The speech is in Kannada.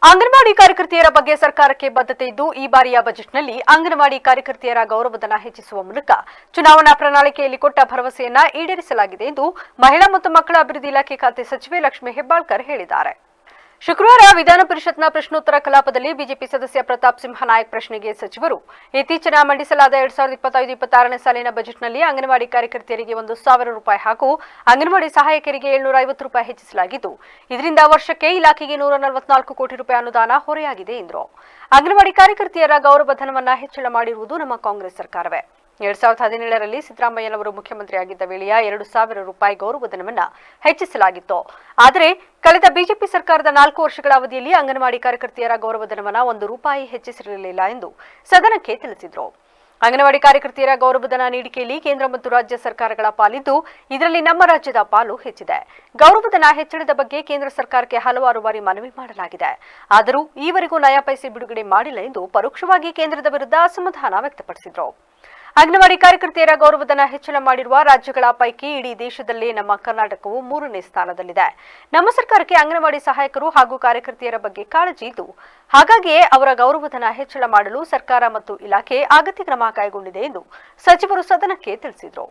ಅಂಗನವಾಡಿ ಕಾರ್ಯಕರ್ತೆಯರ ಬಗ್ಗೆ ಸರ್ಕಾರಕ್ಕೆ ಬದ್ಧತೆ ಇದ್ದು ಈ ಬಾರಿಯ ಬಜೆಟ್ನಲ್ಲಿ ಅಂಗನವಾಡಿ ಕಾರ್ಯಕರ್ತೆಯರ ಗೌರವಧನ ಹೆಚ್ಚಿಸುವ ಮೂಲಕ ಚುನಾವಣಾ ಪ್ರಣಾಳಿಕೆಯಲ್ಲಿ ಕೊಟ್ಟ ಭರವಸೆಯನ್ನ ಈಡೇರಿಸಲಾಗಿದೆ ಎಂದು ಮಹಿಳಾ ಮತ್ತು ಮಕ್ಕಳ ಅಭಿವೃದ್ಧಿ ಇಲಾಖೆ ಖಾತೆ ಸಚಿವೆ ಲಕ್ಷ್ಮೀ ಹೆಬ್ಬಾಳ್ಕರ್ ಹೇಳಿದ್ದಾರೆ. ಶುಕ್ರವಾರ ವಿಧಾನ ಪರಿಷತ್ನ ಪ್ರಶ್ನೋತ್ತರ ಕಲಾಪದಲ್ಲಿ ಬಿಜೆಪಿ ಸದಸ್ಯ ಪ್ರತಾಪ್ ಸಿಂಹ ನಾಯಕ್ ಪ್ರಶ್ನೆಗೆ ಸಚಿವರು ಇತ್ತೀಚಿನ ಮಂಡಿಸಲಾದ 2025-26ನೇ ಸಾಲಿನ ಬಜೆಟ್ನಲ್ಲಿ ಅಂಗನವಾಡಿ ಕಾರ್ಯಕರ್ತೆಯರಿಗೆ 1,000 ರೂಪಾಯಿ ಹಾಗೂ ಅಂಗನವಾಡಿ ಸಹಾಯಕರಿಗೆ 750 ರೂಪಾಯಿ ಹೆಚ್ಚಿಸಲಾಗಿದ್ದು ಇದರಿಂದ ವರ್ಷಕ್ಕೆ ಇಲಾಖೆಗೆ 144 ಕೋಟಿ ರೂಪಾಯಿ ಅನುದಾನ ಹೊರೆಯಾಗಿದೆ ಎಂದರು. ಅಂಗನವಾಡಿ ಕಾರ್ಯಕರ್ತೆಯರ ಗೌರವಧನವನ್ನು ಹೆಚ್ಚಳ ಮಾಡಿರುವುದು ನಮ್ಮ ಕಾಂಗ್ರೆಸ್ ಸರ್ಕಾರವೇ. 2017ರಲ್ಲಿ ಸಿದ್ದರಾಮಯ್ಯನವರು ಮುಖ್ಯಮಂತ್ರಿಯಾಗಿದ್ದ ವೇಳೆಯ 2,000 ರೂಪಾಯಿ ಗೌರವಧನವನ್ನು ಹೆಚ್ಚಿಸಲಾಗಿತ್ತು. ಆದರೆ ಕಳೆದ ಬಿಜೆಪಿ ಸರ್ಕಾರದ 4 ವರ್ಷಗಳ ಅವಧಿಯಲ್ಲಿ ಅಂಗನವಾಡಿ ಕಾರ್ಯಕರ್ತೆಯರ ಗೌರವಧನವನ್ನು 1 ರೂಪಾಯಿ ಹೆಚ್ಚಿಸಿರಲಿಲ್ಲ ಎಂದು ಸದನಕ್ಕೆ ತಿಳಿಸಿದರು. ಅಂಗನವಾಡಿ ಕಾರ್ಯಕರ್ತೆಯರ ಗೌರವಧನ ನೀಡಿಕೆಯಲ್ಲಿ ಕೇಂದ್ರ ಮತ್ತು ರಾಜ್ಯ ಸರ್ಕಾರಗಳ ಪಾಲಿದ್ದು ಇದರಲ್ಲಿ ನಮ್ಮ ರಾಜ್ಯದ ಪಾಲು ಹೆಚ್ಚಿದೆ. ಗೌರವಧನ ಹೆಚ್ಚಳದ ಬಗ್ಗೆ ಕೇಂದ್ರ ಸರ್ಕಾರಕ್ಕೆ ಹಲವಾರು ಬಾರಿ ಮನವಿ ಮಾಡಲಾಗಿದೆ. ಆದರೂ ಈವರೆಗೂ ನಯಾ ಪೈಸೆ ಬಿಡುಗಡೆ ಮಾಡಿಲ್ಲ ಎಂದು ಪರೋಕ್ಷವಾಗಿ ಕೇಂದ್ರದ ವಿರುದ್ಧ ಅಸಮಾಧಾನ ವ್ಯಕ್ತಪಡಿಸಿದರು. ಅಂಗನವಾಡಿ ಕಾರ್ಯಕರ್ತೆಯರ ಗೌರವಧನ ಹೆಚ್ಚಳ ಮಾಡಿರುವ ರಾಜ್ಯಗಳ ಪೈಕಿ ಇಡೀ ದೇಶದಲ್ಲೇ ನಮ್ಮ ಕರ್ನಾಟಕವು 3ನೇ ಸ್ಥಾನದಲ್ಲಿದೆ. ನಮ್ಮ ಸರ್ಕಾರಕ್ಕೆ ಅಂಗನವಾಡಿ ಸಹಾಯಕರು ಹಾಗೂ ಕಾರ್ಯಕರ್ತೆಯರ ಬಗ್ಗೆ ಕಾಳಜಿ ಇದ್ದು ಹಾಗಾಗಿಯೇ ಅವರ ಗೌರವಧನ ಹೆಚ್ಚಳ ಮಾಡಲು ಸರ್ಕಾರ ಮತ್ತು ಇಲಾಖೆ ಅಗತ್ಯ ಕ್ರಮ ಕೈಗೊಂಡಿದೆ ಎಂದು ಸಚಿವರು ಸದನಕ್ಕೆ ತಿಳಿಸಿದರು.